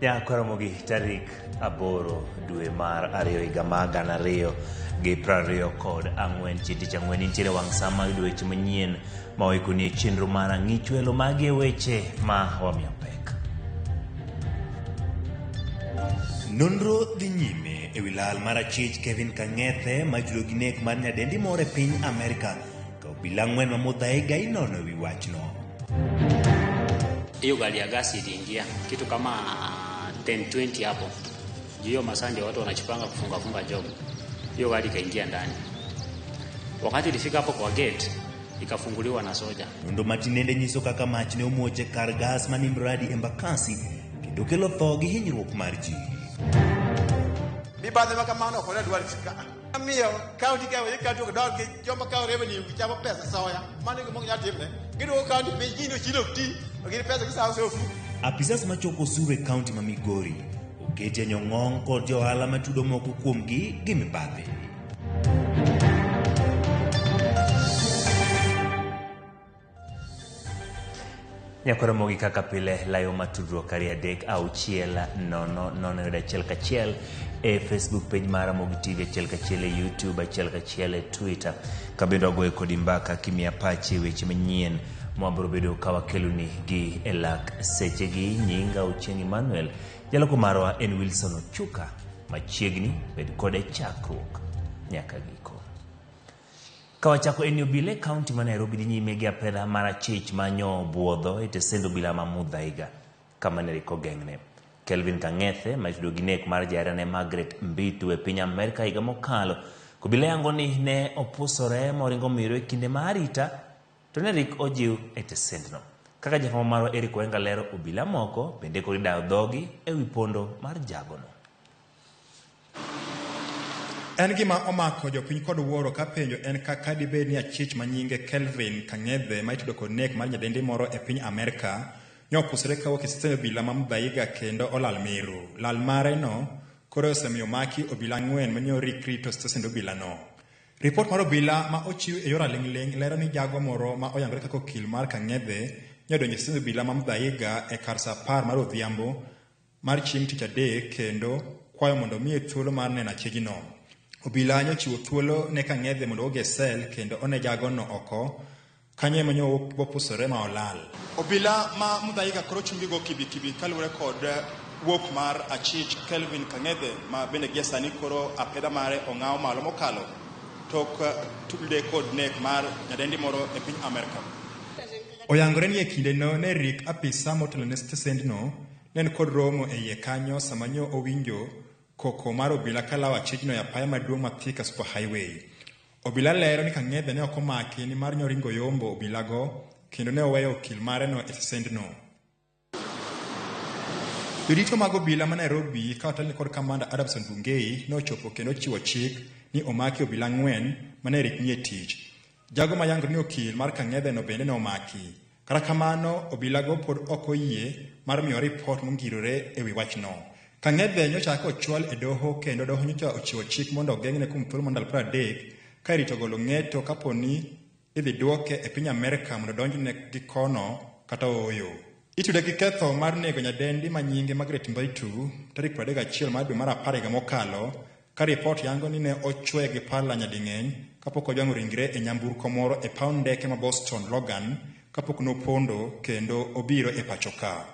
Ya Ramogi tarik aboro dwe mar ariyo higa mar 2024 chiti chang'wen intiere wang' sama yudo weche manyien ma waikunie chenro mar ang'ich welo mage weche ma wamiyo pek. Nonro dhi nyime e wi lal mar achich Kevin Kang'ethe ma judo gi nek mar nyadendi moro e piny Amerika ka obila ang'wen mamodho ahiga inono e wi wachno. Hiyo gari ya gasi iliingia kitu kama 10:20 hapo. Hiyo masaa ndio watu wanachipanga kufunga job. Hiyo gari ikaingia ndani. Wakati ilifika hapo kwa gate ikafunguliwa na soja. Ndo matinende nyiso kaka mach ne omuoche kar gas mani mradi Embakasi kendo kelo tho gi hinyruok mar ji. Mibadhi makamano kone dwar chika. Amiyo county ka we ka to dog joma ka revenue chamo pesa soya. Mane go mongya timne. Gido county pe jino chilo ti. Ogiri pesa kisawo sofu. Apisas machoko osuru e kaunti ma Migori okete nyong'ong kod johala matudo moko kuomgi gi mibadhi. Ramogi kaka pile layo matudruok kari 3-6-0-0-1 e Facebook page mar Ramogi TV, 1 e YouTube, 1 e Twitter. Kabendo goe kodi mbaka kimia pache weche manyien mwabro bedo kawakeluni gi elak seche gi nyinga Uchengi Manuel. Jaloko marwa en Wilson Ochuka machiegni bed kode chakruok nyaka giko. Kawachako en obile kaunti ma Nairobi nyime gi apedha mar achich manyo buodho e tesendo bila mamudha higa kama neriko gengne. Kelvin Kang'ethe majudo gi nek mar jarane Margaret Mbitu e piny Amerika higa mokalo kubile yango ni ne opusore moringo miro e kinde marita to nerik ojiw e tesendno. Kaka jafamo marwa Eric Wenga lero obila moko bende kodi dayo dhogi e wi pondo mar jagono. En gima omako jopiny kod wuoro ka penjo en kaka dibed ni achich manyinge Kelvin Kang'ethe ma itudo kod nek mar nyadendi moro e piny Amerika nyopusre kawuok e stesend obila ma Mudhaiga kendo olal miru. Lal mare no koro osemiyo maki obila 4 manyo rito stesend obila no. Report mar obila ma ochiw e yor aling'ling lero ni jago moro ma oyangore kaka okil mar Kang'ethe nyodonjo e stesend obila ma Mudhaiga e kar sa 10 mar odhiambo mar chieng' tich adek kendo kwayo mondo miye thuolo mar neno achijno. Obila nyochiwo thuolo ne Kang'ethe mondo oge sel kendo one jago no oko kanyo manyo opusore ma olal. Obila ma Mudhaiga koro chungi go kibi kaluwore kod wuok mar achich Kelvin Kang'ethe ma bende gi sani koro apedha mare ong'aw malo mokalo tok tude kod nek mar nyadendi moro e piny Amerika. Oyangore ni e kinde no ne rik apisa motelo ne stesend no nen kod romo e iye kanyo sama nyo owinjo koko mar obila kalawo achijno e apaya maduong' ma Thika Super Highway. Obila lero ni Kang'ethe ne ok omaki ni mar nyoringo yombo obilago kendo ne oweyo okil mare no e stesend no. Jodito mag obila ma Nairobi ka otelni kod kamanda Adamson Bungei ne ochopo kendo chiwo chik ni omaki obila 4 mane rik nie tich. Jago ma yango ni okil mar Kang'ethe no bende ne omaki. Kata kamano obilago pod ok oyie mar miyo ripot mongirore e wi wachno. Kang'ethe nyochako ochwal e doho kendo doho nyocha ochiwo chik mondo ogeng'ne kuom thuolo mondalo 30 ka irito golo ng'eto kaponi idhi duoke e piny Amerika mondo donjne gi kono kata oyo. Itude gi ketho mar nego nyadendi manyinge Margaret Mbitu tarik 31 mar dwe mar 10 higa mokalo ka ripot yango ni ne ochwe gi pala nyading'eny kapok ojwang'o ringre e nyamburko moro e paw ndeke ma Boston Logan kapok nopondo kendo obiro e pacho ka.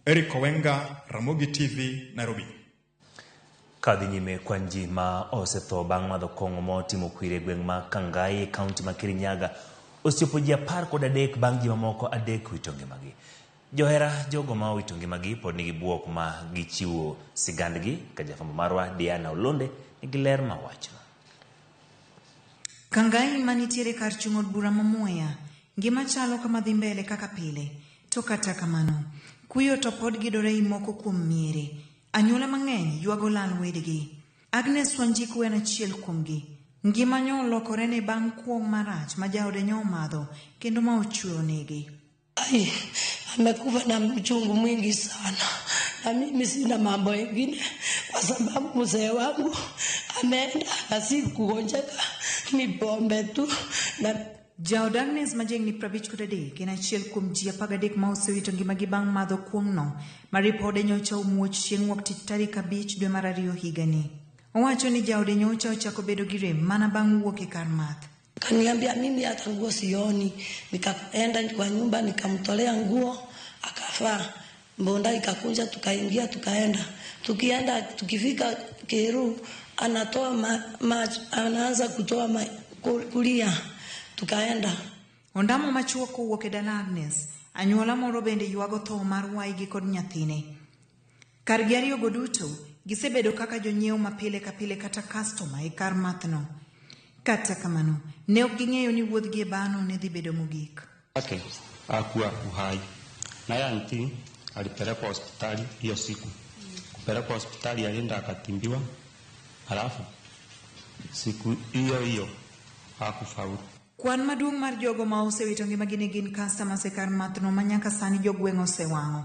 Eric Wenga, Ramogi TV, Nairobi. Kadhi nyime kwan ji ma osetho bang' madho kong'o motimo kwiri gweng' ma Kangai kaunti ma Kirinyaga osiepo ji 13 bang' ji mamoko 3 wito ngimagi. Johera jogo ma wito ngimagi pod nigi buok ma gichiwo sigandgi ka jafambo marwa Diana Olonde nigi ler ma wachno. Kangai manitiere kar chung' od bura mamuya ngima chalo kama dhi mbele kaka pile to kata kamano kuyo to pod gidore moko kuom miere. Anyuola mang'eny yuago lal wedgi. Agnes Wanjiku en achiel kuomgi. Ngima nyo olokore ne bang' kuong' marach ma jaode nyo omadho kendo ma ochwero negi. Amekufa na mchungu mwingi sana. Na mimi sina mambo mengine kwa sababu mzee wangu ameenda na si kugonjeka ni pombe tu na Jaodagnes majengni pravich kudade kena chiel kum jia pagadek mausewito ngimagi bang madho kuomno maripode nyocha umuoch chieng' wuok tich tarik 5 dwe mar 2 higani. Owacho ni jaode nyocha ochako bedo gi rem mana bang' wuok e kar math. Kaniambia mimi hata nguo sioni, nikaenda kwa nyumba nikamtolea nguo akafaa. Mbonda ikakunja tukaingia tukaenda. Tukifika Keru anatoa anaanza kutoa kulia. Tukaenda. Ondamo machuo kowuok e dala Agnes, anyuola moro bende yuago tho mar waigi kod nyathine. Kar gi ariyogo duto, gisebedo kaka jonyiewo mapile ka pile kata customer e kar mathno. Kata kamano, ne ok ging'eyo ni wuodhgi e bano ne dhi bedo mogik. Yake hakuwa uhai. Na yanti alipelekwa hospitali hiyo siku. Kupelekwa hospitali alienda akatimbiwa. Halafu siku hiyo hakufaulu. Kwan maduong' mar jogo ma osewito ngimagi ne gin customers e kar mathno ma nyaka sani jogweng' osewang'o.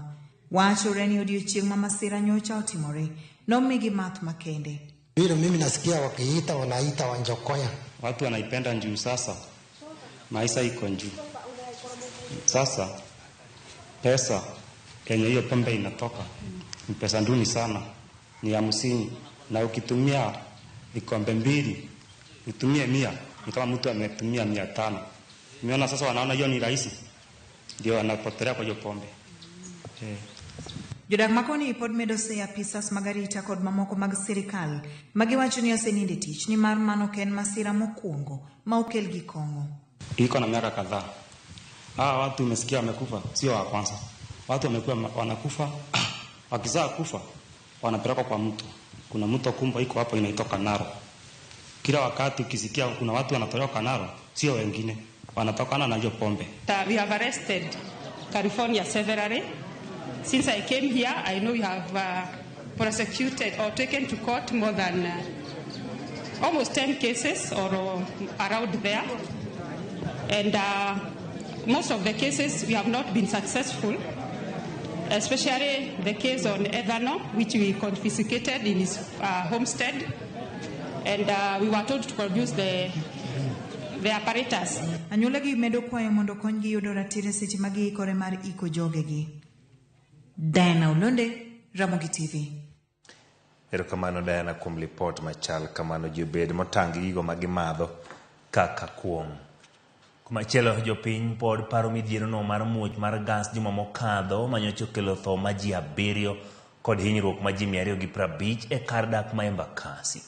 Wachore ni odiochieng' ma masira nyocha otimore, nomigi math makende. Mimi nasikia wakiita wanaita Wanjokoya. Watu wanaipenda njuu sasa. Maisha iko njuu. Sasa pesa yenye hiyo pombe inatoka ni pesa nduni sana. Ni 50 na ukitumia vikombe 2 utumie 100 ni kama mtu ametumia 500. Umeona sasa wanaona hiyo ni rahisi. Ndio wanapotelea kwa hiyo pombe. Jodak makoni pod medo se apisas magarita kod mamoko mag sirikal magiwacho ni oseninde tich ni mar mano ken masira mokwongo ma okel gi kong'o. Iko na miaka kadhaa. Watu umesikia wamekufa, sio wa kwanza. Watu wamekuwa wanakufa, wakizaa kufa wanapelekwa kwa mto. Kuna mto kumba iko hapo inaitoka Naro. Kila wakati ukisikia kuna watu wanatolewa Kanaro, sio wengine, wanatokana na hiyo pombe. We have arrested California severally. Since I came here, I know we have prosecuted or taken to court more than almost 10 cases or around there. And most of the cases we have not been successful, especially the case on Evano, which we confiscated in his homestead. And we were told to produce the apparatus. Anyuola gi medo kwayo mondo konygi yudo ratiro seche ma giikore mar iko jogegi. Diana Ulonde, Ramogi TV. Erokamano Diana kuom report machal kamano jobed motangi gigo magimadho kaka kuom. Kumachielo jopiny pod paro midhiero no mar muoch mar gas juma mokadho manyocha okelo tho ma ji 7 kod hinyruok ma ji 250 e kar dak ma Embakasi.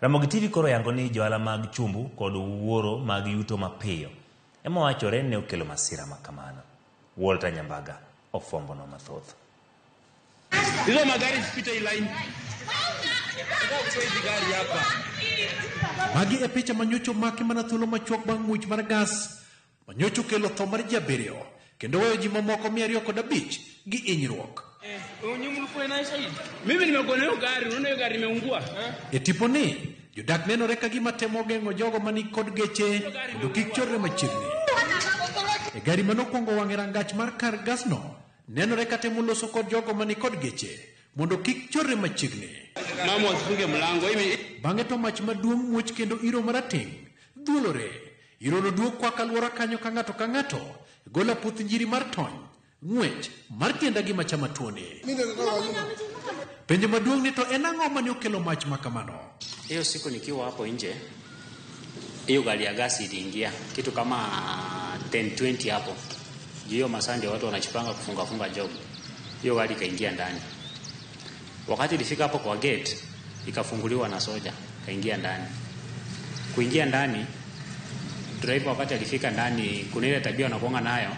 Ramogi TV koro yango ni joala mag chumbu kod wuoro mag yuto mapiyo ema wachore ne okelo masira makamano. Walter Nyambaga ofombo no mathoth. Hizo magari zipite line. Gari hapa. Magi e picha manyocho maki mana thuolo machuok bang' muoch mar gas manyocho kelo tho mar ji 7 kendo weyo ji mamoko 205 gi hinyruok. Mimi nimekuona hiyo gari, unaona hiyo gari imeungua. E tiponi jodak nenore ka gima temo geng'o jogo mani kod geche mondo kik chorre machiegni. E gari manokwongo wang'e rangach mar kar gasno nenore ka temo loso kod jogo mani kod geche mondo kik chorre machiegni. Mama usifunge mlango hivi. Bang'e to mach maduong' muoch kendo iro marateng' dhuolore. Irono duok kwa kalwora kanyo ka ng'ato gola puth njiri mar tony ng'wech mar tienda gi machama tuoni. Penjo maduong' ni to en ang'o mane okelo mach makamano? Hiyo siku nikiwa hapo nje, hiyo gari ya gasi iliingia kitu kama 10:20 hapo. Hiyo masande watu wanachipanga kufunga job. Hiyo gari kaingia ndani. Wakati ilifika hapo kwa gate, ikafunguliwa na soja, kaingia ndani. Kuingia ndani, driver wakati alifika ndani, kuna ile tabia wanakuanga nayo,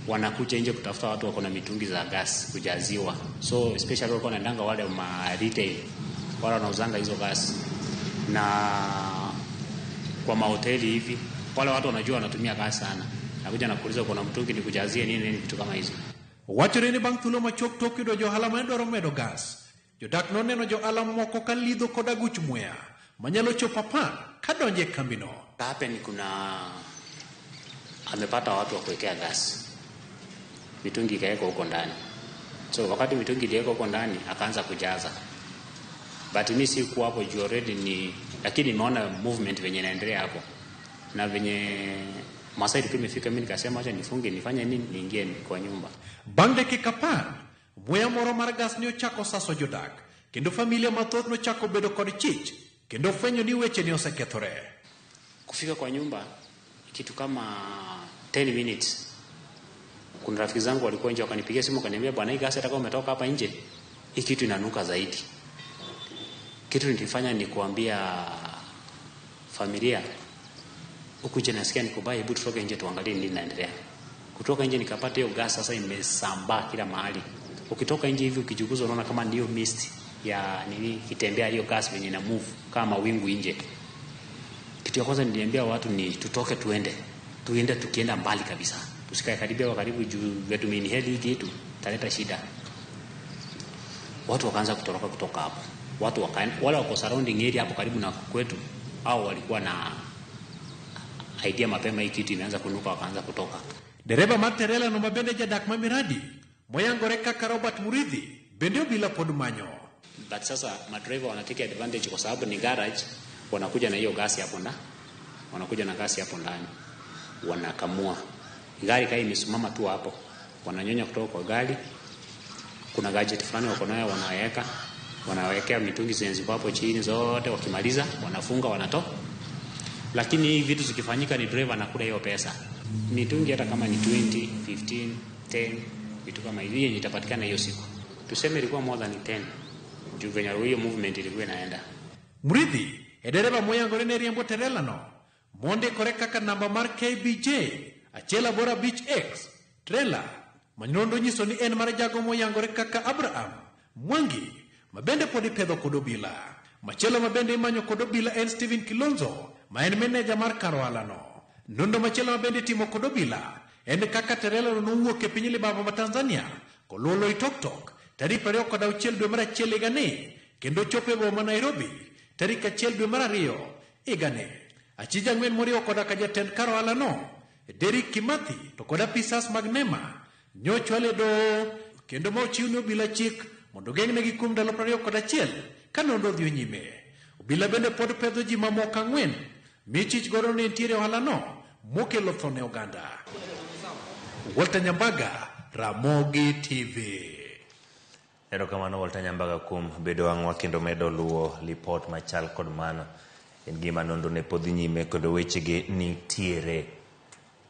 wanakuja nje kutafuta watu wako na mitungi za gas kujaziwa. So especially wako wanaendanga wale ma retail, wale wanauzanga hizo gas. Na kwa mahoteli hivi, wale watu wanajua wanatumia gas sana. Nakuja nakuuliza kuna mtungi ni kujazie nini vitu kama hizo. Wachore ni bang' thuolo machuok tok yudo johala madwaro medo gas. Jodak noneno johala moko ka lidho kod aguch muya manyalo chopo 10 ka donje kambino. Hapa ni amepata watu wa kuwekea gas. Mitungi ikaweka huko ndani. So wakati mitungi iliweka huko ndani akaanza kujaza. But mimi sikuwa hapo already lakini nimeona movement venye inaendelea hapo. Na venye Masaa ilikuwa imefika, mimi nikasema acha nifunge, nifanye nini, niingie kwa nyumba. Bang' dakika 10, muya moro mar gas ne ochako saso jodak, kendo familia mathoth nochako bedo kod chich, kendo fwenyo ni weche ni osekethore. Kufika kwa nyumba kitu kama 10 minutes, kuna rafiki zangu walikuwa nje, wakanipigia simu wakaniambia, bwana, hii gasi atakao umetoka hapa nje, hii kitu inanuka zaidi. Kitu nilifanya ni kuambia familia, huku nje nasikia ni kubaya, hebu tutoke nje tuangalie nini inaendelea. Kutoka nje nikapata hiyo gas sasa imesambaa kila mahali. Ukitoka nje hivi ukijuguza unaona kama ndio mist ya nini kitembea, hiyo gas venye ina move kama wingu nje. Kitu ya kwanza niliambia watu ni tutoke tuende tukienda mbali kabisa. Tusikae karibu juu wetu mini heli kitu taleta shida. Watu wakaanza kutoroka kutoka hapo. Watu wakaenda, wale wako surrounding area hapo karibu na kwetu, au walikuwa na idea mapema hii kitu imeanza kunuka, wakaanza kutoka. Dereba mar terela no mabende jadak mamiradi moyangore kaka Robert Muridhi bende obila pod manyo. But sasa madriver wanatake advantage kwa sababu ni garage, wanakuja na hiyo gasi hapo ndani. Wanakuja na gasi hapo ndani. Wanakamua. Gari kai imesimama tu hapo. Wananyonya kutoka kwa gari. Kuna gadget fulani wako nayo wanawekea mitungi zenziko hapo chini zote, wakimaliza wanafunga wanatoa. Lakini hii vitu zikifanyika ni driver anakula hiyo pesa. Mitungi hata kama ni 20, 15, 10, vitu kama hivi yenye itapatikana hiyo siku. Tuseme ilikuwa more than 10. Juu venye hiyo movement ilikuwa inaenda. Muridhi, dereba moyangore ne riembo terela no. Monde kore kaka namba mar KBJ, achela bora Beach X, trailer. Manyondo nyiso ni en mar jago moyangore kaka Abraham, Mwangi, mabende podi pedho kodobila. Machelo mabende imanyo kodobila en Steven Kilonzo, ma en meneja mar Karoala no. Nondo machelo mabende timo kodobila, en kaka terela no nuwuok e piny Libamba ma Tanzania, kololo Itoktok, tarik 26 dwe mar achiel higani, kendo chopo e boma Nairobi, tarik 1 dwe mar 2 higani. Achija ng'wen moriwo koda ka jatend Karoala no, Derek Kimathi, to koda pisas mag Nema, nyochwale do, kendo ma ochiw ne obila chik, mondo geng'negi kuom ndalo 21 ka nonro dhi nyime. Obila bende pod pedho ji mamoko 4, michich godo ne ntiere ohala no, mokelo tho ne oganda. Walter Nyambaga, Ramogi TV. Erokamano Walter Nyambaga kuom bedo wang'wa kendo medo luwo lipot machal kod mano. En gima nonro ne podhi nyime kendo wechege nitiere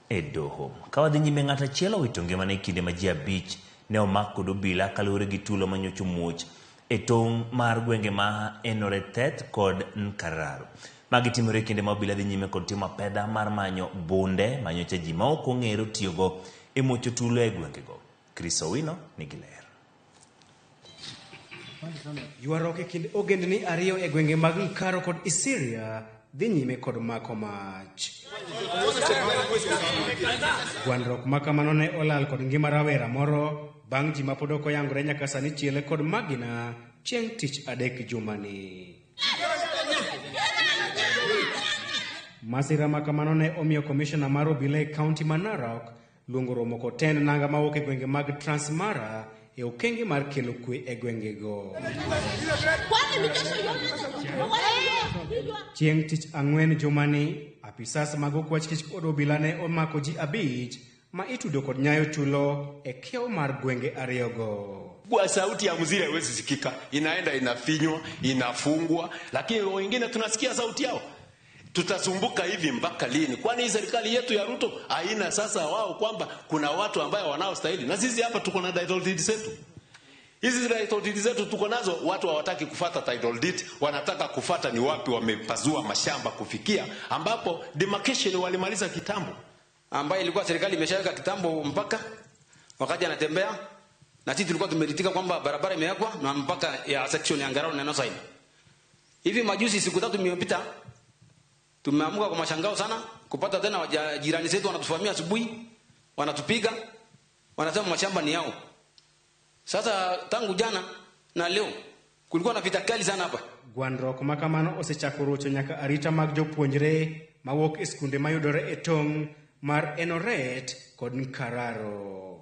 e doho. Ka wadhi nyime, ng'at achiel owito ngimane e kinde ma ji 5 ne omak kod obila kaluwore gi tulo manyocho muoch e tong' mar gwenge ma Enorethet kod Nkararo. Magi timore kinde ma obila dhi nyime kod timo pedha mar manyo bunde manyocha ji ma ok ong'ero tiyogo e muocho tulo e gwengego. Chris Owino nigi ler. Ywaruok e kind ogendni ariyo e gwenge mag Nkaro kod Isiria dhi nyime kod mako mach. Gwandruok ma kamano ne olal kod ngima rawera moro bang' ji ma pod ok oyangore nyaka sani chiele kod magina chieng' tich adek jumani. Masira ma kamano ne omiyo komishona mar obila e kaunti ma Narok luongo romo kotend nanga mawuok e gwenge mag Transmara e okenge mar kelo kwe e gwengego. Chieng' tich ang'wen jumani, apisas mag okwach kich kod obila ne omako ji 5 ma itudo kod nyayo tulo e kiewo mar gwenge ariyogo. Kwa sauti ya mzire haiwezi sikika, inaenda inafinywa, inafungwa, lakini wengine tunasikia sauti yao. Tutasumbuka hivi mpaka lini? Kwani hii serikali yetu ya Ruto haina sasa wao kwamba kuna watu ambao wanaostahili? Na sisi hapa tuko na title deed zetu. Hizi title deed zetu tuko nazo, watu hawataki kufuata title deed, wanataka kufuata ni wapi wamepazua mashamba kufikia, ambapo demarcation walimaliza kitambo, ambayo ilikuwa serikali imeshaweka kitambo mpaka wakati anatembea, na sisi tulikuwa tumeritika kwamba barabara imewekwa na mpaka ya section ya Ngarao na Nosaini. Hivi majuzi siku 3 zimepita, tumeamuka kwa mashangao sana kupata tena jirani zetu wanatufamia asubuhi, wanatupiga, wanasema mashamba ni yao. Sasa tangu jana na leo kulikuwa na vita kali sana hapa. Gwandruok ma kamano osechako rocho nyaka arita mag jopuonjre mawuok e skunde mayudore e tong' mar Enoret kod Nkararo.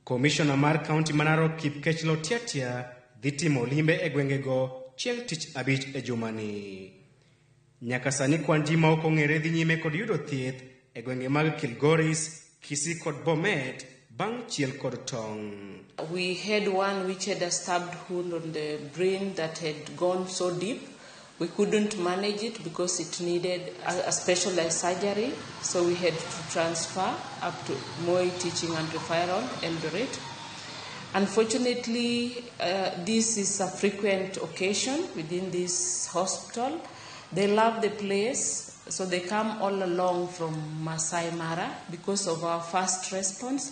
Komishona mar kaunti ma Narok Kipkech Lotiatia dhi timo limbe e gwengego chieng' tich 5 e jumani. Nyaka sani kwan ji ma ok ong'ere dhi nyime kod yudo thieth e gwenge mag Kilgoris, Kisii kod Bomet bang' chiel kod tong'. We had one which had a stabbed wound on the brain that had gone so deep. We couldn't manage it because it needed a specialized surgery, so we had to transfer up to Moi Teaching and Referral, Eldoret. Unfortunately, this is a frequent occasion within this hospital. They love the place, so they come all along from Masai Mara because of our fast response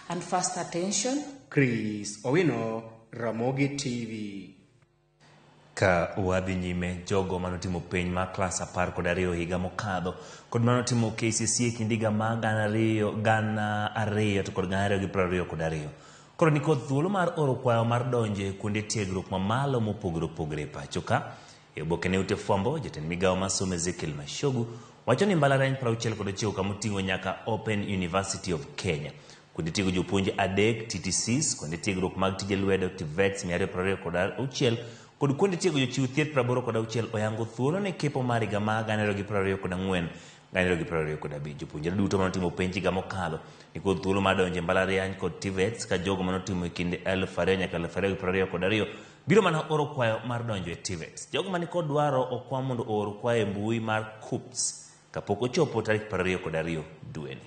and fast attention. Chris Owino, Ramogi TV. Ka wadhi nyime jogo manotimo penj ma klas 12 higa mokadho kod manotimo KCSE kindiga ma gana ariyo to kod gana 2022 koro ni kod thuolo mar oro kwayo mar donje kuonde tiegruok mamalo mopogore opogore pacho ka e oboke ne ute fwambo jatend migawo mar somo Ezekiel Mashogu wacho ni mbalariany 69 kamoting'o nyaka Open University of Kenya kuonde tiego jopuonje 3 TTCs kuonde tiegruok mag tije lwedo TVETs 226 kod kuonde tiego jochiw thieth 86 oyango thuolo ne kepo mar higa ma 2024 2025 jopuonjre duto manotimo penj higa mokalo ni kod thuolo mar donje mbalariany kod TVETs ka jogo manotimo e kinde 2000 nyaka 2022 biro mana oro kwayo mar donjo e TVETs. Jogo mani kod dwaro okwa mondo oor kwayo e mbui mar KUPS kapok ochopo tarik 22 dwe ni.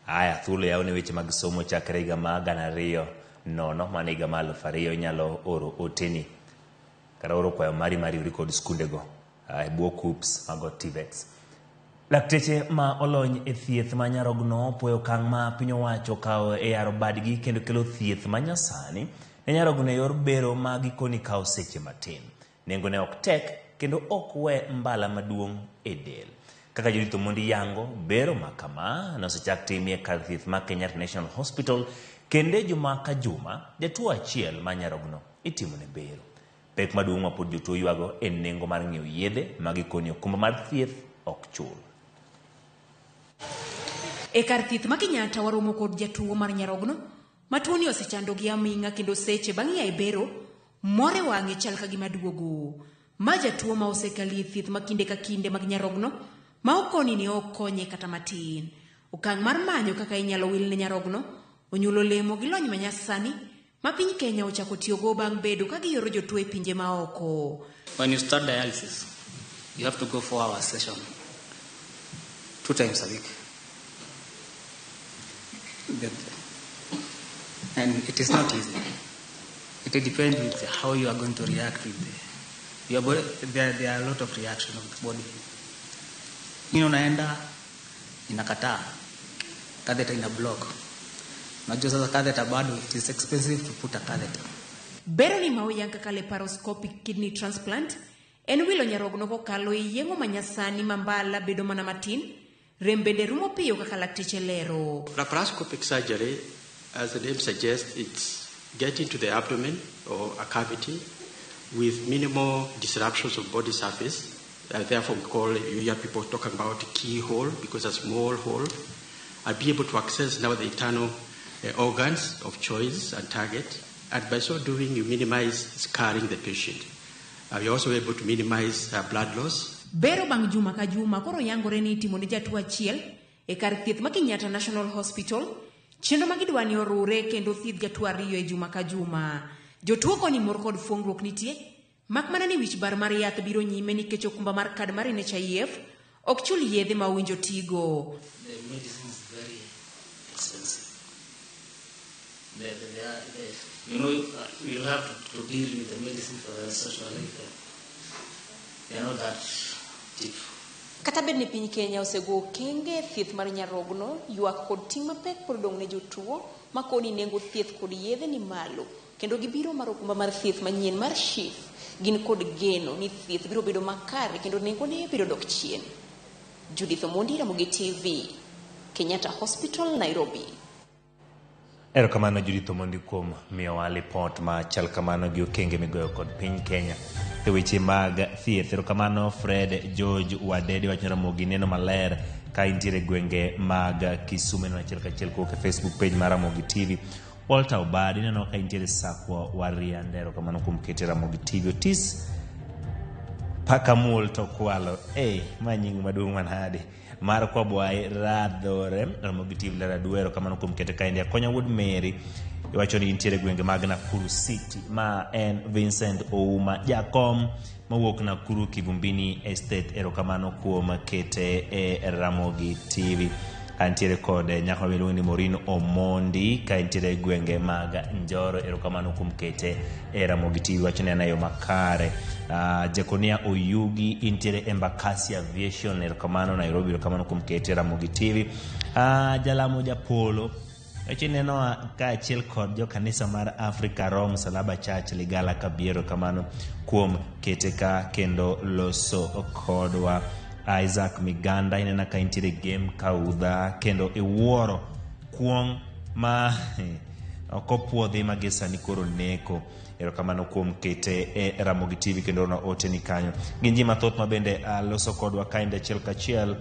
Aya, thuolo yao ne weche mag somo chakre higa ma 2000 mane higa ma 2000 inyalo oro oteni kata oro kwayo mari uri kod skundego e bwo KUPS mago TVETs. Lakteche ma olony e thieth ma nyarogno puoyo okang' ma piny owacho kawo e yaro badgi kendo kelo thieth ma nyasani ne nyarogno e yor bero ma gikoni kawo seche matin. Nengo ne ok tek kendo ok we mbala maduong' e del. Kaka jorito mondi yango bero makama nosechak timie kar thieth ma Kenyatta National Hospital kende juma ka juma jatuo achiel ma nyarogno itimo ne bero. Pek maduong' ma pod jotuo ywago en nengo mar ng'iewo yedhe ma gikoni okumba mar thieth ok chul. E kar thieth ma Kenyatta waromo kod jatuo mar nyarogno matuoni osechando gi aming'a kendo seche bang' ya e bero more wang'e chal ka gima duogo. Ma jatuo ma osekali e thieth ma kinde ka kinde mag nyarogno ma okoni ni okonye kata matin. Okang' mar manyo kaka inyalo wil ne nyarogno onyulo lemo gi lony manyasani ma piny Kenya ochako tiyogo bang' bedo ka giyoro jotuo e pinje ma oko. When you start dialysis, you have to go 4-hour session 2 times a week. And it is not easy. It depends with how you are going to react with your body. There are a lot of reactions of the body. Unaenda inakataa, catheter ina block. Unajua sasa catheter bado it is expensive to put a catheter. Bero ni maoyanka kale laparoscopic kidney transplant en wilo nyarogno kokalo e yengo manyasani mambala bedo mana matin rembende rumo piyo kaka lakteche lero. Laparoscopic surgery, as the name suggests, it's getting to the abdomen or a cavity with minimal disruptions of body surface. Therefore, you hear people talking about keyhole because a small hole. I'll be able to access now the internal organs of choice and target. And by so doing, you minimize scarring the patient. You're also able to minimize blood loss. Bero bang juma ka juma koro yangore ni timo ne jatuo achiel e kar thieth ma Kenyatta National Hospital. Chenro magidwa ni orure kendo thieth jatuo ariyo e juma ka juma. Jotuo koni mor kod fuongruok nitie. Mak mana ni wich bar mar yath biro nyime nikech okumba mar kad mar NHIF ok chul yedhe ma owinjo tigo. The medicine is very expensive. You'll have to deal with the medicine for the social life. They are not that cheap. Kata bed ni piny Kenya osego kenge thieth mar nyarogno ywak kod ting' mapek pod dong' ne jotuo makoni nengo thieth kod yedhe ni malo kendo gibiro mar okumba mar thieth manyien mar SHIF gin kod geno ni thieth biro bedo makare kendo nengo ne biro dok chien. Judith Omondi, Ramogi TV, Kenyatta Hospital, Nairobi. Erokamano Judith Omondi kuom miyowa lipot ma chal kamano gi okenge migoyo kod piny Kenya e weche mag thieth. Erokamano Fred George Wadede wacho Ramogi neno maler ka intiere gwenge mag Kisumu no achiel kachiel kuok e Facebook page mar Ramogi TV. Walter Obadi neno ka intiere Sakwa Wariande. Erokamano kuom kete Ramogi TV. Otis paka mul to kwalo manying maduong' manade mar kwa bwaye radhore Ramogi TV lara duero kamano kuom kete kaendi akonya Wood Mary iwacho ni intiere gwenge mag Nakuru City ma en Vincent Ouma jakom mawuok Nakuru Kivumbini Estate erokamano kuom kete Ramogi TV antiere kode nyaka miluongo ni Morin Omondi ka intiere gwenge mag Njoro erokamano kuom kete Ramogi TV wacho ni anayo makare Jekonia Oyugi intiere Embakasi Aviation erokamano Nairobi erokamano kuom kete Ramogi TV Jalamo Japolo Echineno ka achiel kod jo kanisa mar Africa Rome Salaba Church Ligala Kabiero kamano kuom kete ka kendo loso kodwa Isaac Miganda inena ka intiere game kaudha kendo iwuoro kuong ma okopuodhi magesa ni koro neko erokamano kuom kete Ramogi TV kendo na ote ni kanyo ginji mathoth mabende loso kodwa kainde achiel kachiel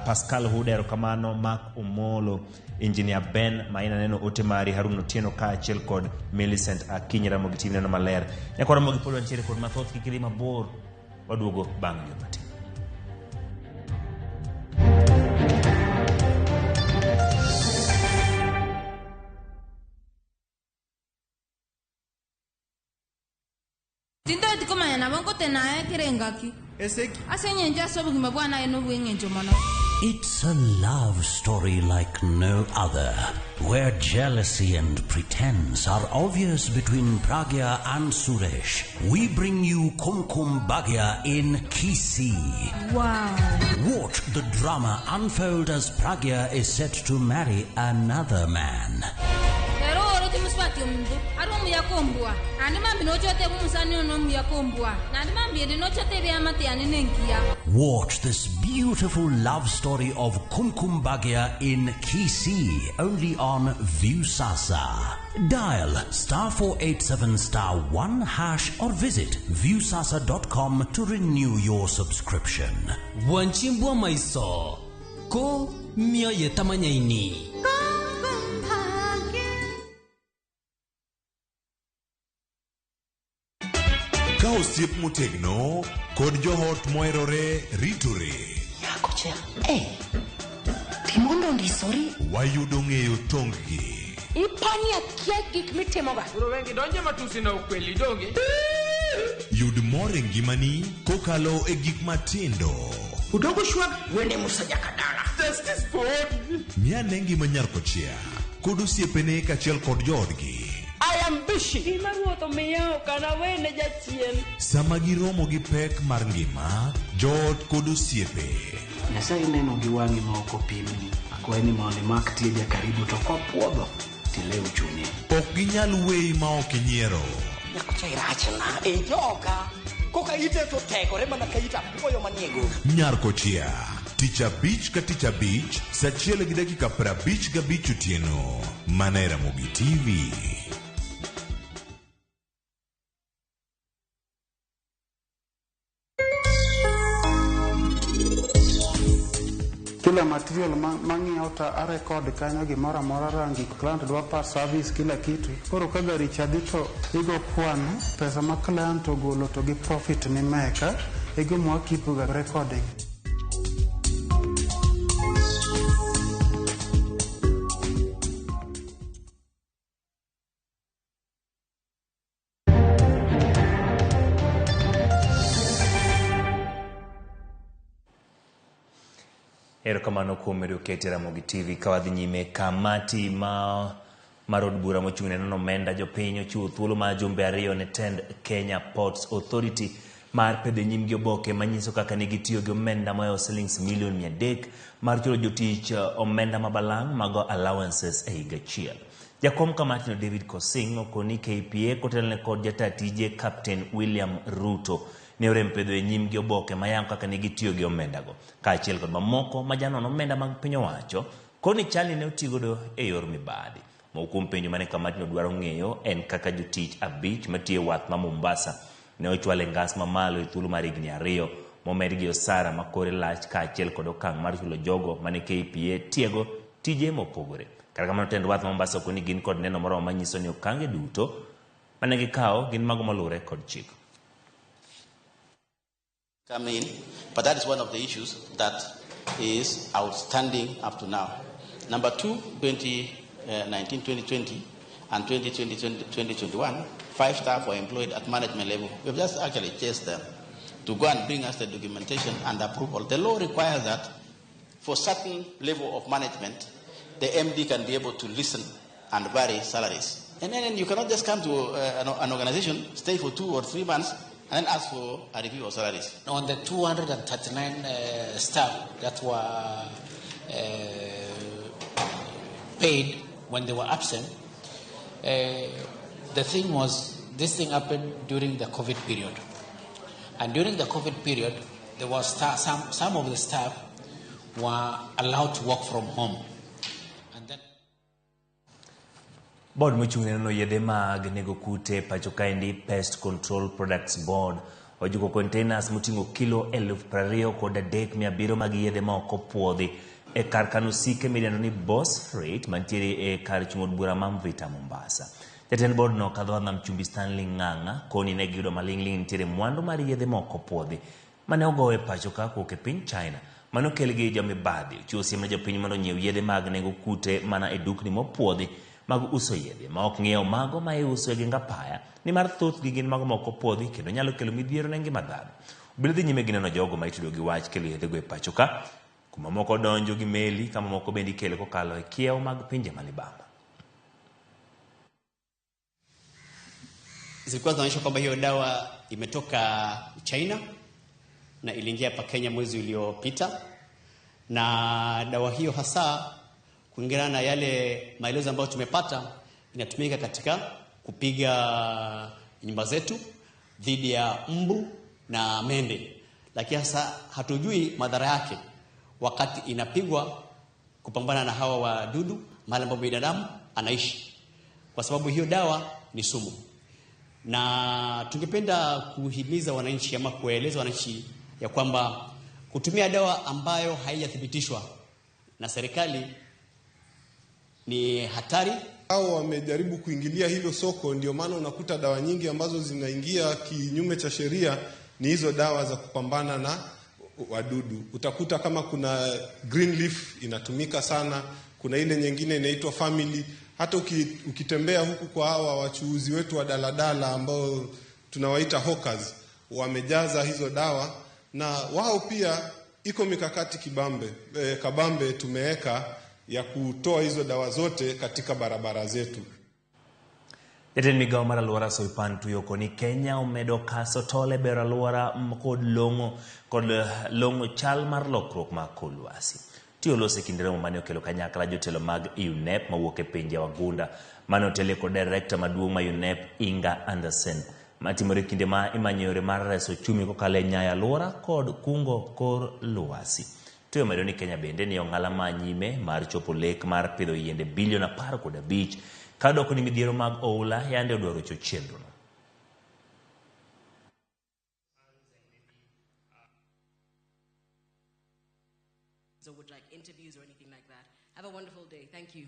Pascal Huda erokamano Mark Omolo Engineer Ben maina neno ote mari Harun Otieno ka achiel kod Millicent Akinyi Ramogi TV neno maler nyako Ramogi Polo ntiere kod mathoth kikili mabor waduogo bang' yomati Tinto itikoma na bango tena kirengaki. Eseki. Asenyenja sobu kimabwana eno wengenjo mono. It's a love story like no other, where jealousy and pretense are obvious between Pragya and Suresh. We bring you Kumkum Bhagya in Kisii. Wow. Watch the drama unfold as Pragya is set to marry another man. Muswati omundu aromu yakombwa andi mambi nochote mumusani onomu yakombwa nandi mambi edi nochote riamati aninenkia. Watch this beautiful love story of Kumkum Bhagya in Kisii only on Viusasa. Dial *487*1# or visit viusasa.com to renew your subscription. Wanchimbwa maiso ko mio yetamanyaini. Ka osiep motegno kod johot moherore ritore. Yako cha. Timondo ndisori. Wayudo ng'eyo tonggi. Ipania kia gik mitimoga. Uro wengi donje matusi na ukweli donge. Yud more ngimani kokalo e gik matindo. Udogo shwag wende musaja kadala. Justice for what? Mia nengi manyarko chia. Kod osiepene kachiel kod joodgi. I am busy. Imaruoto miyo kana wene jachien. Sama giromo gi pek mar ngima, joot kod osiepe. Nyasaye neno gi wang'i ma ok opimni. Akwaye ni mondo imak tieja karibu to kopuodho tilew chunye. Ok ginyal weyi ma ok inyiero. Nyako cha irachna. Joga. Koka ite to tekore mana ka ita puoyo maniego. Nyarko chia. Tich abich ka tich abich, saa 1:55 otieno. Mana Ramogi TV. Kila material mang'iewo ta arekod kanyo gimoro amora rangi client dwa par service kila kitu. Koro ka gari chadhi to igo kwan pesa ma client ogolo to gi profit ni meka igo mwa keep ga recording. Erokamano kuom medo kete Ramogi TV kawadhi nyime kamati marod bura mochung'ne nono omenda jopiny ochiwo thuolo ma jumbe ariyo ne tend Kenya Ports Authority mar pedho nyimgi oboke manyiso kaka ne gitiyo gi omenda moyo shillings milion 300 mar chulo jotich omenda mabalang' mag allowances e higa achiel. Jakom kamati no David Kosing okoni KPA kotelne kod jata tije Captain William Ruto ne orem pedho e nyimgi oboke mayango kaka ne gitiyo gi omenda go kaachiel kod mamoko majanono omenda mag piny owacho koni chali ne otigodo e yor mibadhi. Mokuom penjo mane kamati no dwaro ng'eyo en kaka jotich abich matiyo wath ma Mombasa ne ochwale ngas mamalo e thuolo mar higni 2 momed gi osara makore lach kaachiel kod okang' mar chulo jogo mane KPA tiego tije mopogore. Kata kamano tend wath ma Mombasa okoni gin kod neno moro manyiso ni okange duto mane gikawo gin mago malure kod chik. come in, but that is one of the issues that is outstanding up to now. Number two, 2019-2020 and 2020-2021, 5 staff were employed at management level. We've just actually chased them to go and bring us the documentation and approval. The law requires that for certain level of management, the MD can be able to listen and vary salaries. And then you cannot just come to an organization, stay for 2 or 3 months, and then ask for a review of salaries. On the 239 staff that were paid when they were absent, the thing was, this thing happened during the COVID period. And during the COVID period, there was some of the staff were allowed to work from home. And then Board mochung'ne no yedhe mag nego kute pacho kaendi Pest Control Products Board ojuko containers moting'o kilo 23,700 mag yedhe ma ok opuodhi e kar kano sike midendo ni Boss Freight mantiere e kar chung'od bura ma Mvita Mombasa. Jatend board no kadho na mchumbi Stanley Ng'ang'a koni ne giyudo maling'ling nitiere mwandu mar yedhe ma ok opuodhi mane ogowo e pacho ka kowuok e piny China. Mano kelgi jomibadhi chiwo siem ne jopiny mondo onyiew yedhe mag nego kute mana e dukni mopuodhi mag uso yedhe ma ok ng'iewo mago ma iuso e gengapaya ni mar thoth gi gin mago ma ok opuodhi kendo nyalo kelo midhiero ne ngima dhano. Obila dhi nyime gi neno jogo ma itudo gi wach kelo yedhe go e pacho ka, kuma moko donjo gi meli kama moko bende ikelo kokalo e kiewo mag pinje malibamba. Zilikuwa zinaonyesha kwamba hiyo dawa imetoka China na iliingia hapa Kenya mwezi uliopita, na dawa hiyo hasa kulingana na yale maelezo ambayo tumepata inatumika katika kupiga nyumba zetu dhidi ya mbu na mende, lakini hasa hatujui madhara yake wakati inapigwa kupambana na hawa wadudu mahali ambapo binadamu anaishi, kwa sababu hiyo dawa ni sumu. Na tungependa kuhimiza wananchi ama kueleza wananchi ya kwamba kutumia dawa ambayo haijathibitishwa na serikali ni hatari. Hao wamejaribu kuingilia hilo soko, ndio maana unakuta dawa nyingi ambazo zinaingia kinyume cha sheria ni hizo dawa za kupambana na wadudu. Utakuta kama kuna green leaf inatumika sana, kuna ile nyingine inaitwa family. Hata ukitembea huku kwa hawa wachuuzi wetu wa daladala ambao tunawaita hawkers, wamejaza hizo dawa, na wao pia iko mikakati kabambe tumeweka ya kutoa hizo dawa zote katika barabara zetu. Jatend migao mar alwora Soipan tuyoko ni Kenya omedo kaso tole ber alwora kod longo chal mar lokruok mag kor lwasi. Tiyo lose kindere mo mane okelo kanyakla jotelo mag UNEP mawuok e pinje wagunda mane otele kod director maduong' ma UNEP Inga Anderson matimore kinde ma imanyo yore mar reso chumi kokalo e nyaya alwora kod kungo kor lwasi. Tiyo medo ni Kenya bende ni ong'ala ma nyime mar chopo lek mar pidho yiende bilion 15 ka doko ni midhiero mag oula yande odwaro cho chenro no. So would like interviews or anything like that. Have a wonderful day. Thank you.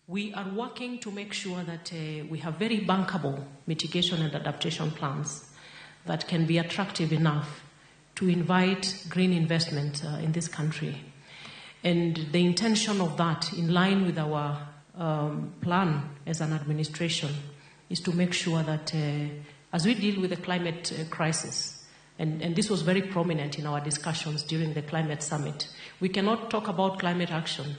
We are working to make sure that we have very bankable mitigation and adaptation plans that can be attractive enough to invite green investment in this country. And the intention of that, in line with our plan as an administration, is to make sure that as we deal with the climate crisis, and this was very prominent in our discussions during the climate summit, we cannot talk about climate action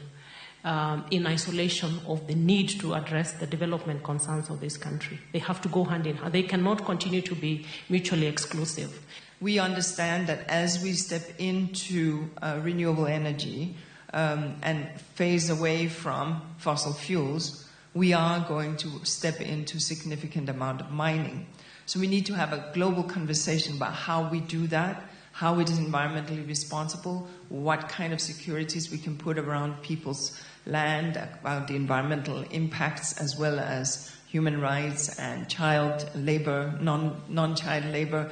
in isolation of the need to address the development concerns of this country. They have to go hand in hand. They cannot continue to be mutually exclusive. We understand that as we step into renewable energy and phase away from fossil fuels, we are going to step into significant amount of mining. So we need to have a global conversation about how we do that, how it is environmentally responsible, what kind of securities we can put around people's land, about the environmental impacts, as well as human rights and child labor, non-child labor.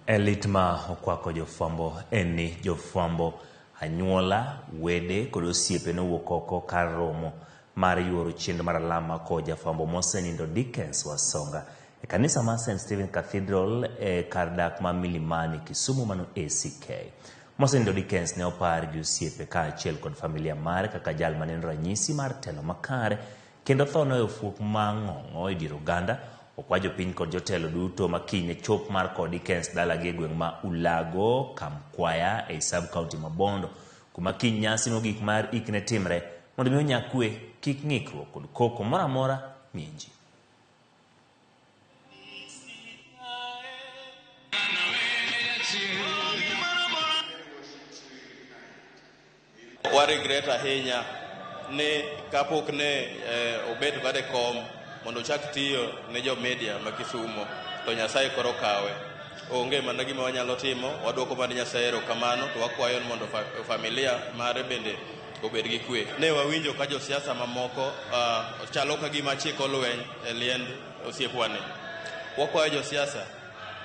Elitma okwako jofwambo eni jofwambo anyuola wede kod osiepe no wuok oko kar romo mar yuoro chenro mar alama ko jafwambo mosenindo Dickens Wasonga e kanisa mar St. Stephen Cathedral e kardak ma Milimani Kisumu mano ACK. Mosenindo Dickens ne opar gi osiepe kaachiel kod familia mare kaka jal maneno ranyisi mar telo makare kendo tho ne ofuok mang'ong'o e dier oganda. Okwa jopiny kod jotelo duto makine chop mar kod Dickens dalagi e gweng' ma Ulago Kamkwaya e sub-county ma Bondo kuma kiny nyasi mogik mar ikne timre mondo mi onyakwe kik ng'ikruok kod koko moro amora mienji. Wa regret ahinya ni kapok ne obed kade kom mondo chak tiyo ne jo media ma Kisumo to Nyasaye koro kawe. Onge mana gima wanyalo timo, waduoko mana Nyasaye erokamano to wakwayo mondo familia mare bende obed gi kwe. Ne wawinjo ka josiasa mamoko chalo ka gima chiko lweny e liend osiepwani. Wakwayo josiasa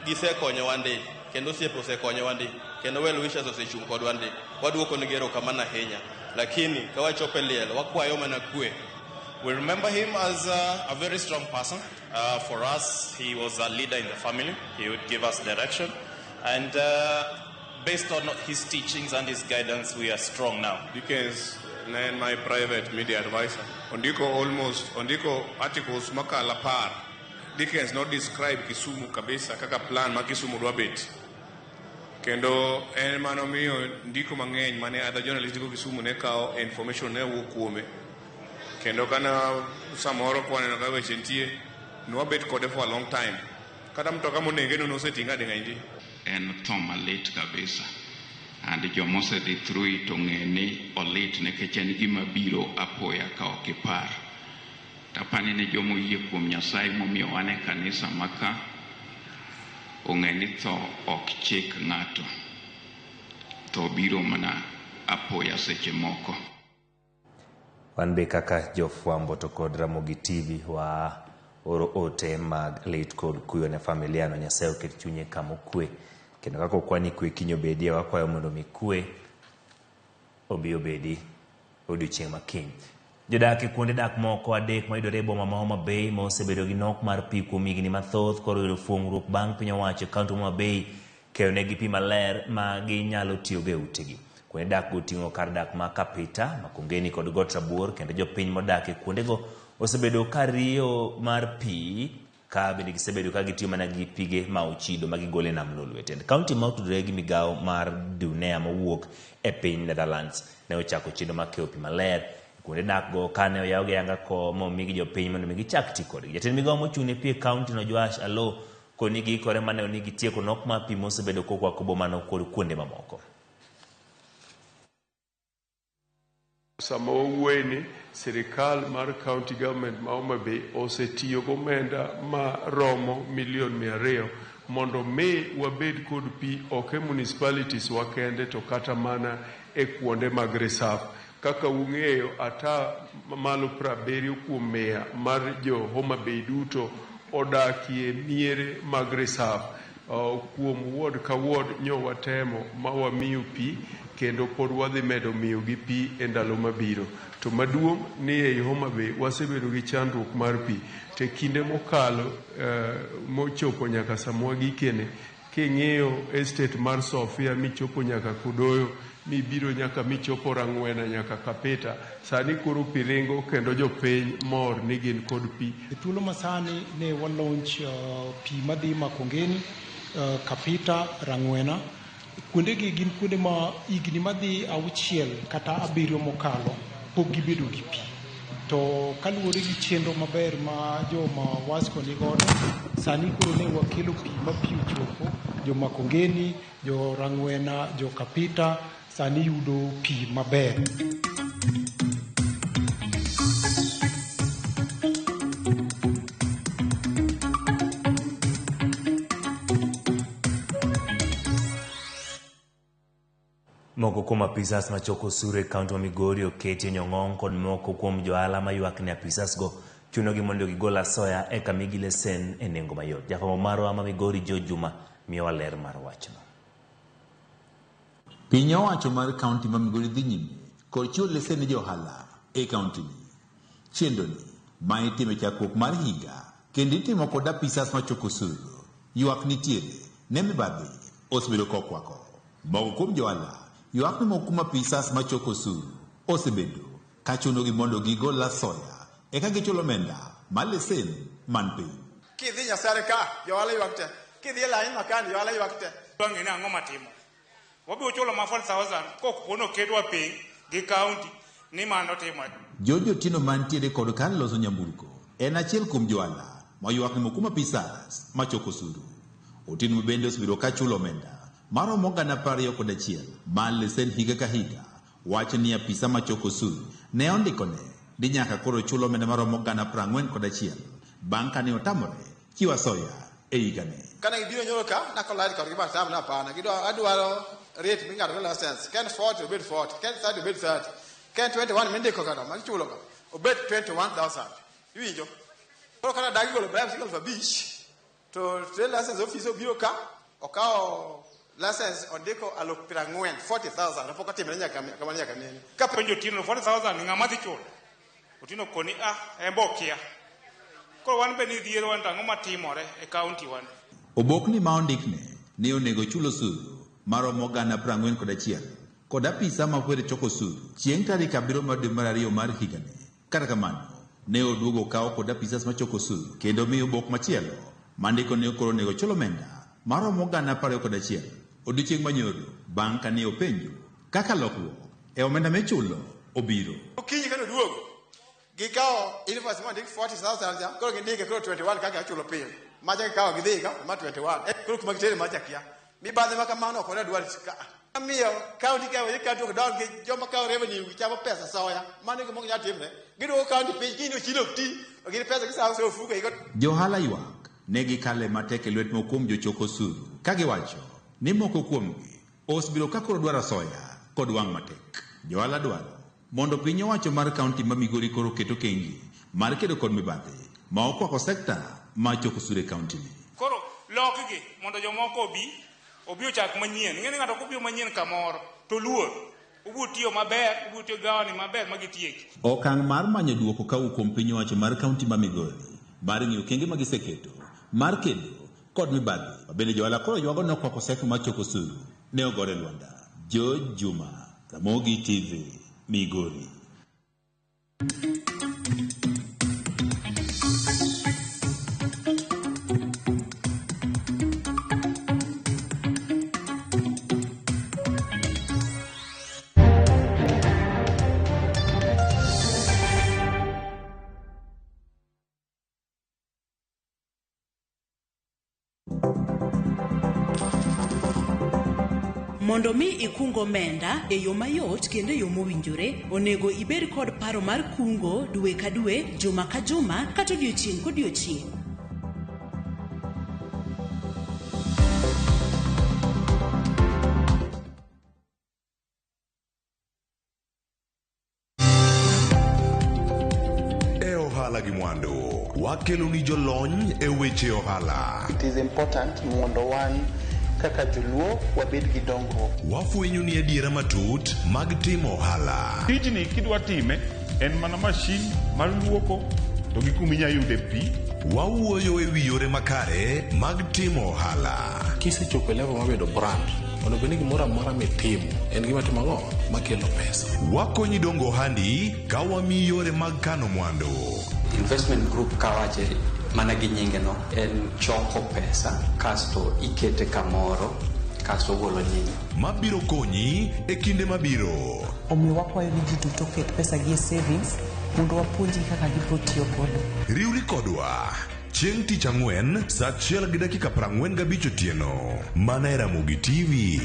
gisekonyo wandi kendo osiepe osekonyo wandi kendo well wishes osechung' kod wandi. Waduoko ni erokamano ahinya lakini ka wachope liel wakwayo mana kwe. We remember him as a very strong person. For us, he was a leader in the family. He would give us direction. And based on his teachings and his guidance, we are strong now. Dickens, my private media advisor, ondiko articles makala par. Dickens not describe Kisumu kabisa kaka plan ma Kisumu dwa bet. Kendo en manomiyo ndiko mang'eny mane other journalists go Kisumu ne kao information ne wuok kuome. Kendo kana samoro kwaneno ka weche nitie nwabet kode for a long time. Kata mtoka monege no nosetinga denga indi. En tho malit kabisa. And jomose dhi through it ong'e ni olit nikech en gima biro apoya ka ok ipar. Tapani ne jomo yie kuom Nyasaye momiyo wan e kanisa maka ong'e ni tho ok chik ng'ato. Tho biro mana apoya seche moko. Wan be kaka jofwambo to kod Ramogi TV wa oro ote mag lit kod kuyo ne familia no Nyasaye oket chunye kama okwe. Kendo kaka okwani kwe kinyo bedie wakwayo mondo mi kwe obi obedi odiochieng' makiny. Jodak e kuonde dak moko adek mayudore e boma ma Homa Bay ma osebedo gi nok mar pi kuom higni mathoth koro yudo fuong'ruok bang' piny owacho e kaunti ma Homa Bay keyo negi pi maler ma ginyalo tiyogo e utegi. Kuonde dak go oting'o kar dak ma Kapita, Makongeni kod Got Rabuor kendo jopiny modak e kuondego osebedo ka riyo mar pi ka bende gisebedo ka gitiyo mana gi pige ma ochido ma gigole nam Lolwe. Tend kaunti ma otudore gi migawo mar Dunea mawuok e piny Netherlands ne ochako chenro mar keyo pi maler kuonde dak go kane oyaw gi anga ko momigi jopiny mondo mi gichak ti kodgi. Jatend migawo mochung' ne pi e kaunti no Joash Alo koni giikore mane onigi tieko nok mar pi mosebedo kokwako boma no kod kuonde mamoko. Sama owuoyeni sirikal mar county government ma Homa Bay osetiyo gomenda ma romo milion 200 mondo mi wabed kod pi ok e municipalities wakende to kata mana e kuonde mag reserve. Kaka ung'eyo ata malo 70 kuom 100 mar jo Homa Bay duto odakie miere mag reserve. Kuom ward ka ward nyo watemo ma wamiyo pi kendo pod wadhi medo miyo gi pi e ndalo mabiro. To maduong' ni ei Homa Bay wasebedo gi chandruok mar pi. Te kinde mokalo mochopo nyaka samwa gikene king'iyo estate mar Sofia michopo nyaka Kudoyo mibiro nyaka michopo Rang'wena nyaka Kapita sani koro pi ringo kendo jopiny mor ni gin kod pi. E thuolo masani ne walaunch pi madhi Makongeni, Kapita, Rang'wena. Kuonde gi gin kuonde ma igni madhi 6 kata 7 mokalo pok gibedo gi pi. To kaluwore gi chenro maber ma joma Wasco ni godo, sani koro ne wakelo pi ma pi ochopo, jo Makongeni, jo Rang'wena, jo Kapita, sani yudo pi maber. Moko kuom apisas machoko osuru e kaunti ma Migori oketi nyong'ong kod moko kuom johala mayuak ne apisas go chunogi mondo gigol asoya eka migi lesen e nengo mayot. Jafwambo marwa ma Migori Jo Juma miyowa ler mar wachno. Piny owacho mar kaunti ma Migori dhi nyime kod chiwo lesen ne johala e kaunti ni. Chenro ni ma itimo chakruok mar higa Kendo itimo kod apisas machoko osuru. Ywak nitiere, ne mibadhi, osebedo kokwako. Moko kuom johala, ywak ni moko kuom apisas machoko osuru, osebedo kachunogi mondo gigol la soya, eka gichulo omenda mar lesen man piny. Kidhi Nyasare ka, johala ywak te. Kidhi lain makani, johala ywak te. Bang'e ne ang'o matimo. Wabiro chulo ma 4,000 kokuono ketwa piny gi kaunti ni mano timo. Jojo Tino mantiere kod kar loso nyamburko en achiel kuom johala moywak ni moko kuom apisas machoko osuru. Otieno bende osebedo ka chulo omenda maromo gana 21 mar lesen higa ka higa. Wach ni apisa machoko osuru ne ondikone ni nyaka koro chulo omenda maromo gana 41 bang' kane otamore chiwo soya e higane. Kana gibiro nyoro ka nakolari kod giba tam na pana adwaro rate minga do license ken 40 obed 40 ken 30 obed 30 ken 21 mindiko kana machulo ka obed 21,000 iwinjo. Koro kana dagi golo bribe single for beach to trade license office obiro ka okao license ondiko alok 40,000 apoko timre nyaka kama nyaka nini ka penjo tino 40,000 ng'ama dhi chulo otino koni embokia. Koro wan be ni dhiero wan ang'o matimore e kaunti wan. Obokni ma ondikne ni onego chulo osuru maromo gana 41 kod apisa makwere choko osuru chieng' tarik 7 mar dwe mar 2 mar higani. Kata kamano ne oduogo kawo kod apisas machoko osuru kendo miyo obok machielo mandiko ni koro onego chulo omenda maromo gana 21 odiochieng' manyoro bang' kane openjo kaka lokruok e omenda michulo obiro. Okinyi kane oduogo gikawo invoice mandik 40,000 koro gindike koro 21 kaka achulo pile maja gikawo gidhi ka ma 21 koro kuma gitere maja kia mibadhi makamano ok odwar ka amiyo kaunti ka wewe kato dog joma kawo revenue gichamo pesa soya mane gimo nya timne giduogo kaunti piny kino chilo ti ogire pesa gisawo so fuga igo. Johala ywak ne gikale matek e lwet moko kuom jochoko osuru ka giwacho ni moko kuomgi osebiro ka koro dwaro soya kod wang' matek. Johala dwaro mondo piny owacho mar kaunti ma Migori koro keto kengi mar kedo kod mibadhi ma okwako sekta ma choko osuru e kaunti ni. Koro lokgi mondo jomoko obi ochak manyien. Ng'eni ng'ato kobiyo manyien kamoro to luor ubu tiyo maber, ubu tiyo gawani maber magitieki. Okang' mar manyo duoko kawu kuom piny owacho mar kaunti ma Migori mar ng'iyo kenge ma giseketo mar kedo kod mibadhi. Bende johala koro ywago nokwako sekta ma choko osuru ne ogore Lwanda. Juma, Ramogi TV, Migori. Mondo mi ikungo omenda e yo mayot kendo e yo mowinjore, onego ibed kod paro mar kungo dwe ka dwe, juma ka juma, kata odiochieng' kodiochieng'. E ohala gi mwandu, wakelo ni jolony e weche ohala. It is important mondo wan kaka joluo wabed gi dongruok. Wafwenyo ni adiera matut mag timo ohala. Tijni kidwa time en mana mashin mar luoko to gi kuma inya yude pi. Wawuoyo e wi yore makare mag timo ohala. Kisechopo e level mabedo brand, onego bed ni gimoro amora mitimo en gima timo ang'o makelo pesa. Wakonyi dongo ohandi ka wamiyi yore mag kano mwandu. Investment group kawache mana gi nyinge no en choko pesa kasto ikete kamoro kasto golo nyinge mabiro konyi e kinde mabiro. Omiyo wakwayo ji duto ket pesa gi e savings mondo wapuonji kaka gibiro tiyo godo. Riwri kodwa chieng' tich ang'wen saa 1:45 otieno mana e Ramogi TV.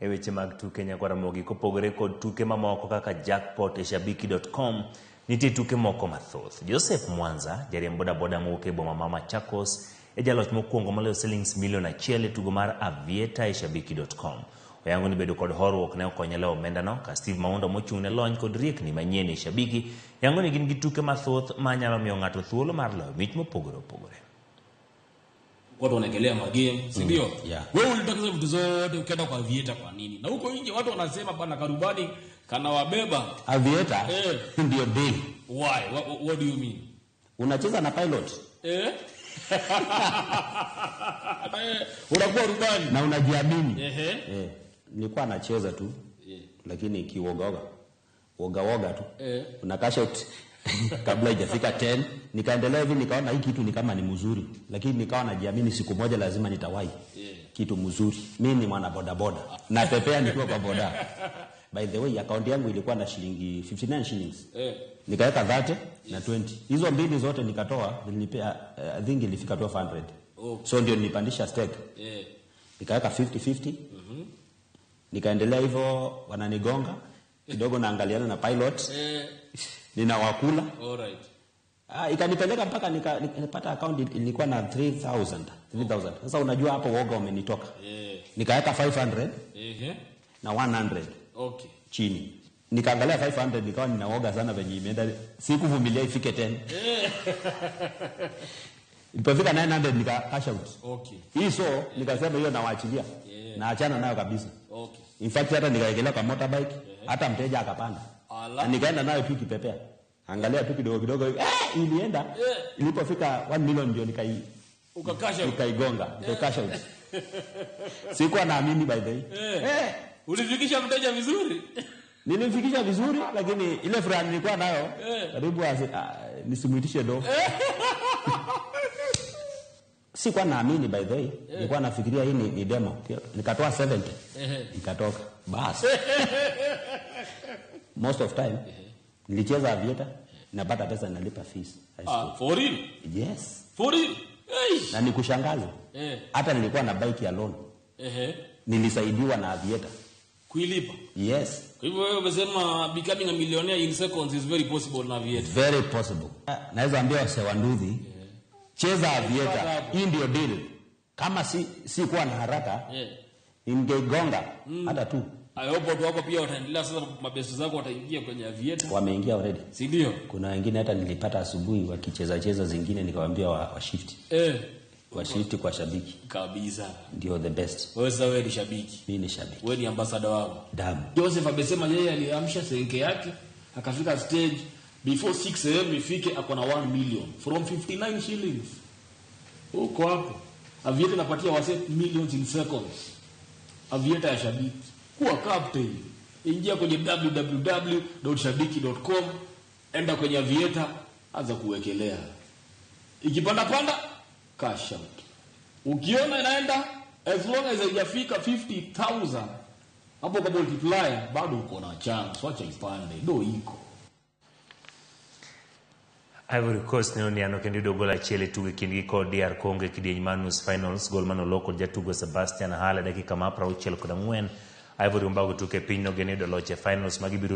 E weche mag tuke nyaka Ramogi kopogore kod tuke mamoko kaka jackpot e shabiki.com nitie tuke moko mathoth. Joseph Mwanza, jariemb bodaboda mowuok e boma ma Machakos, e jaloch mokwongo maloyo shillings milion 1 e tugo mar Avieta e shabiki.com. oyango ni bedo kod horruok ne okonyalo omenda no. Ka Steve Maunda mochung' ne lony kod riekni manyien e shabiki yango ni gin gi tuke mathoth manyalo miyo ng'ato thuolo mar loyo mich mopogore opogore. Watu wanaekelea magame, si ndio? Wewe ulitaka vitu zote ukaenda kwa Aviator kwa nini? Na huko nje watu wanasema bwana Karubani kana wabeba. Aviator ndio deal. Why? What do you mean? Unacheza na pilot. Unakuwa rubani na unajiamini. Nilikuwa nacheza tu. Lakini kiwoga tu. Unakasha kabla haijafika 10 nikaendelea hivi, nikaona hii kitu ni kama ni mzuri, lakini nikawa najiamini siku moja lazima nitawahi kitu mzuri. Mimi ni mwana boda na pepea nikiwa kwa boda. By the way, account yangu ilikuwa na shilingi 59 shillings. Nikaweka 30 na 20. Hizo mbili zote nikatoa, nilipea I think ilifika 1200. So ndio nilipandisha stake. Nikaweka 50-50. Nikaendelea hivyo, wananigonga kidogo, naangaliana na pilot. Ninawakula. Alright. Ikanipeleka mpaka nikapata account ilikuwa na 3000. Sasa unajua hapo woga umenitoka. Nikaweka 500 na 100. Okay. Chini. Nikaangalia 500 nikawa ninaoga sana venye imeenda. Sikuvumilia ifike 10. Ilipofika 900 nika cash out. Okay. Hii so nikasema hiyo nawaachilia. Naachana nayo kabisa. Okay. In fact hata nikaekelea kwa motorbike, hata mteja akapanda. Na nikaenda nayo tu kipepea. Angalia tu kidogo ilienda. Ilipofika 1 million ndio nikaigonga. Cash out. Sikuwa naamini by the way. Ulifikisha mteja vizuri? Nilimfikisha vizuri, lakini ile furaha nilikuwa nayo karibu nisimuitishe do. Sikuwa naamini by the way. Nilikuwa nafikiria hii ni demo. Nikatoa 70. Ikatoka. Bas. Most of time nilicheza Aviator, napata pesa, nalipa fees. For real? Yes. For real? Na nikushangaza. Hata nilikuwa na bike ya loan. Nilisaidiwa na Aviator kuilipa. Yes. Kwa hivyo wewe umesema becoming a millionaire in seconds is very possible na Aviator. Very possible. Naweza ambia wasewanduthi, cheza Aviator. Hii ndio deal. Kama si kuwa na haraka, ingegonga hata tu. I hope watu wako pia wataendelea sasa, mabesi zako wataingia kwenye Aviator. Wameingia already. Si ndio? Kuna wengine hata nilipata asubuhi wakicheza zingine, nikawaambia wa shift. Wa shift kwa shabiki. Kabisa. Ndio the best. Wewe ni shabiki. Mimi ni shabiki. Wewe ni ambassador wangu. Damu. Joseph amesema yeye aliamsha senke yake, akafika stage before 6 am ifike akona 1 million from 59 shillings. Huko hapo. Aviator inapatia wase millions in seconds. Aviator ya shabiki. Kuwa captain. Ingia kwenye www.shabiki.com, enda kwenye Aviator, anza kuwekelea. Ikipanda cash out. Ukiona inaenda as long as haijafika 50,000 hapo kwa multiplier bado uko na chance, wacha ipande, ndio iko. Ivory Coast ne oniano kendo dogola chele tuge kindgi kod DR Congo kidieny manus finals. Gol mano loko jatugo Sebastian Halle dakika ma 64. Ivory umbago tuke piny no gene do loche finals magibiro